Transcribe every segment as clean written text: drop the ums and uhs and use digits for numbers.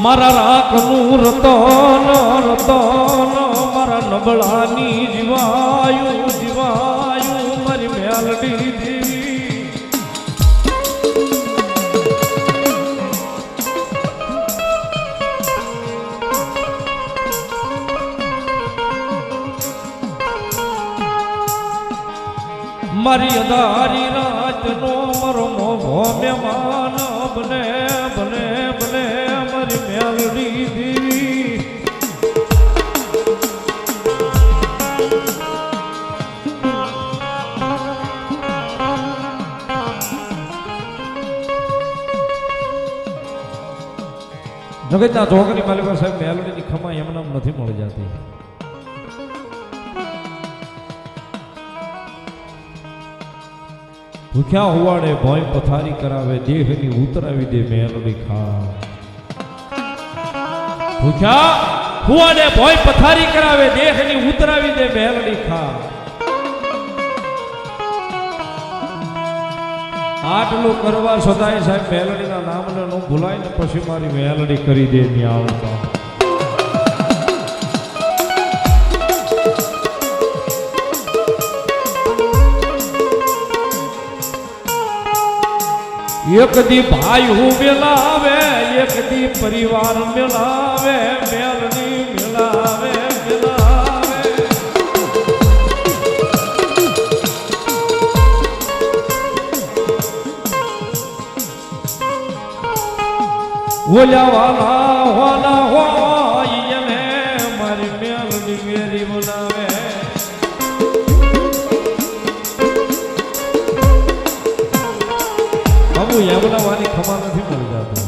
મારા રાખનું રતન રતન મારા નબળાની જીવાયું જીવાયું મારી મેલડી દેવી મારી અદારી રાતનો મારો મોભો મહેમાન બને બને બને મારી મેલડી દેવી જગતના ચોકની માલિકા સાહેબ મેલડીની ખમા એમનામ નથી મળી જતી. ભૂખ્યા હોવાડે ભોય પથારી કરાવે દેહની ઉતરાવી દે મેલડી ખા. ભૂખ્યા હોવાડે ભોય પથારી કરાવે દેહની ઉતરાવી દે મેલડી ખા. આટલું કરવા સદાય સાહેબ મેલડીના નામને નો ભૂલાય ને પછી મારી મેલડી કરી દે ન્યાવતા. એક દી ભાઈ હું મેલાવે એક દી પરિવાર મેલાવે મેલડી મેલાવે મેલાવે ઓલા વાલા વાલા હોય એને મારી મેલડી મેરી બોલાવે. એમનાવાની ખબર નથી મળી જતો.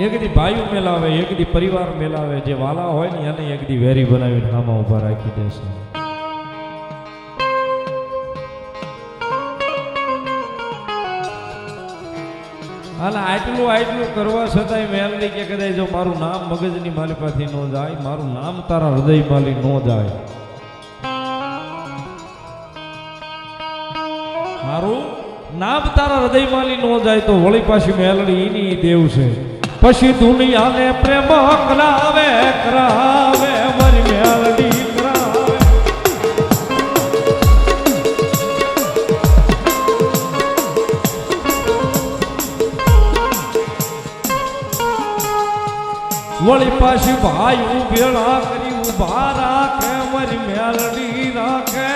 એક દી ભાઈઓ મેલાવે એક દી પરિવાર મેલાવે જે વાલા હોય ને એને એક દી વેરી બનાવીને આમાં ઉભા રાખી દેશે. અને આટલું કરવા છતાંય મેલડી કે કદાચ જો મારું નામ મગજની માલિકાથી ન જાય મારું નામ તારા હૃદય માલી ન જાય મારું નામ તારા હૃદયમાલી નો જાય તો વળી પાછી મેલડી એની દેવ છે. પછી દુનિયાને પ્રેમ કરાવે કરાવે મારી મેલડી કરાવે. વળી પાછી ભાઈ ઉભેળા કરી ઉભા રાખે મારી મેલડી રાખે.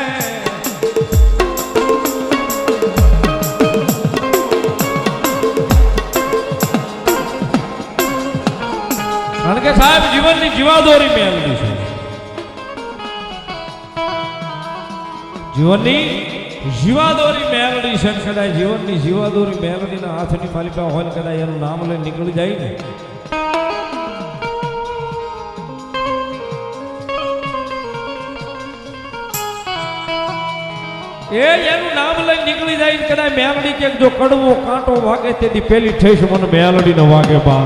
કારણ કે સાહેબ જીવનની જીવાદોરી મેલડી છે. જીવનની જીવાદોરી મેલડી છે. કદાચ જીવનની જીવાદોરી મેલડીના હાથની માલિકા હોય ને કદાચ એનું નામ લઈને નીકળી જાય ને એનું નામ લઈને નીકળી જાય ને કદાચ મેલડી કે જો કડવો કાંટો વાગે તેથી પેલી ઠેસ મને મેલડી નો વાગે બા.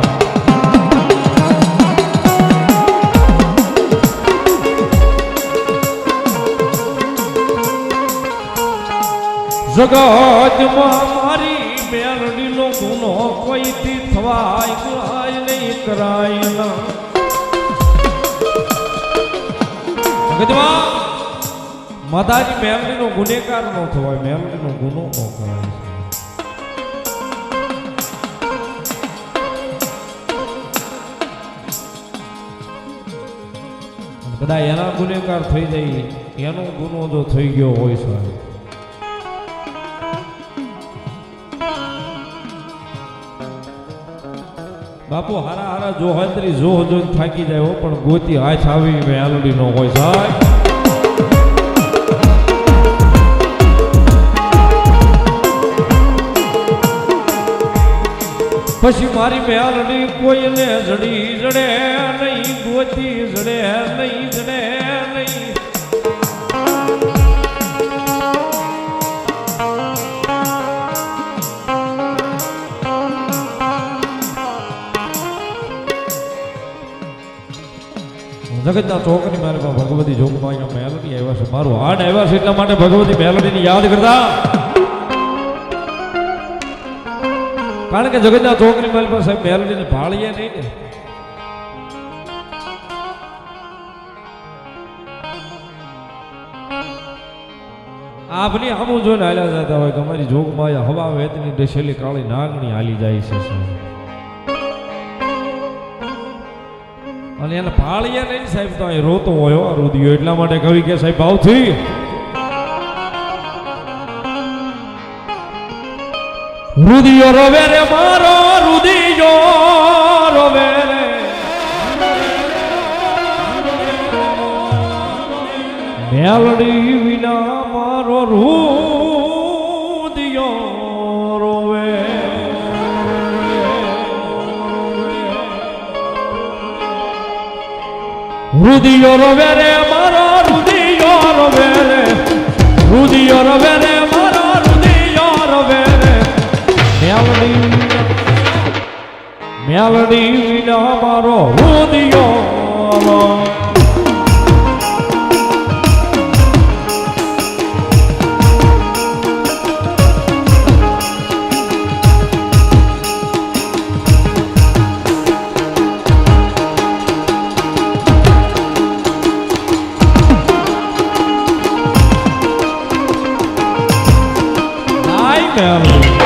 જગતમાં મારી મેલડીનો ગુનો કોઈથી થવાય નહીં કરાય ના. જગતમાં માતાજી મેલડીનો ગુનેગાર ન થવાય મેલડીનો ગુનો ન કરાય. કદાચ એના ગુનેગાર થઈ જાય એનો ગુનો જો થઈ ગયો હોય સાહેબ બાપુ હારા હારા જો હતરી જોહ જોઈને થાકી જાય પણ ગોતી હાથ આવી મેલડી નો હોય સાહેબ. પછી મારી મેલડી કોઈને જડી જડે નહીં ગોતી જડે નહીં જડે નહીં. જગતના ચોકની મારી પાસે ભગવતી જોગમાં અહીંયા મેલડી આવ્યા છે. મારું હાડ આવ્યા છે એટલા માટે ભગવતી મેલડીને યાદ કરતા કારણ કે જગતના છોકરી મારી પાસે મેલડીને ભાળીએ નહીં ને. આપની આમું જોઈને હાલ્યા જતા હોય કે અમારી જોગમાં હવા વેતની ડેસેલી કાળી નાગણી હાલી જાય છે અને એને ભાળીએ નહીં સાહેબ તો અહીં રોતો હોય રુદિયો. એટલા માટે કવિ કે સાહેબ ભાવથી રુદિયો રોવે રે મારો રુદિયો રોવે રે મેલડી વિના મારો રુદિયો રોવે. રુદિયો રોવે રે મારો રુદિયો રોવે રે રુદિયો રોવે રે મારો રુદિયો રોવે રે મેલડી વિના મારો રુદિયો રોવે. Melody.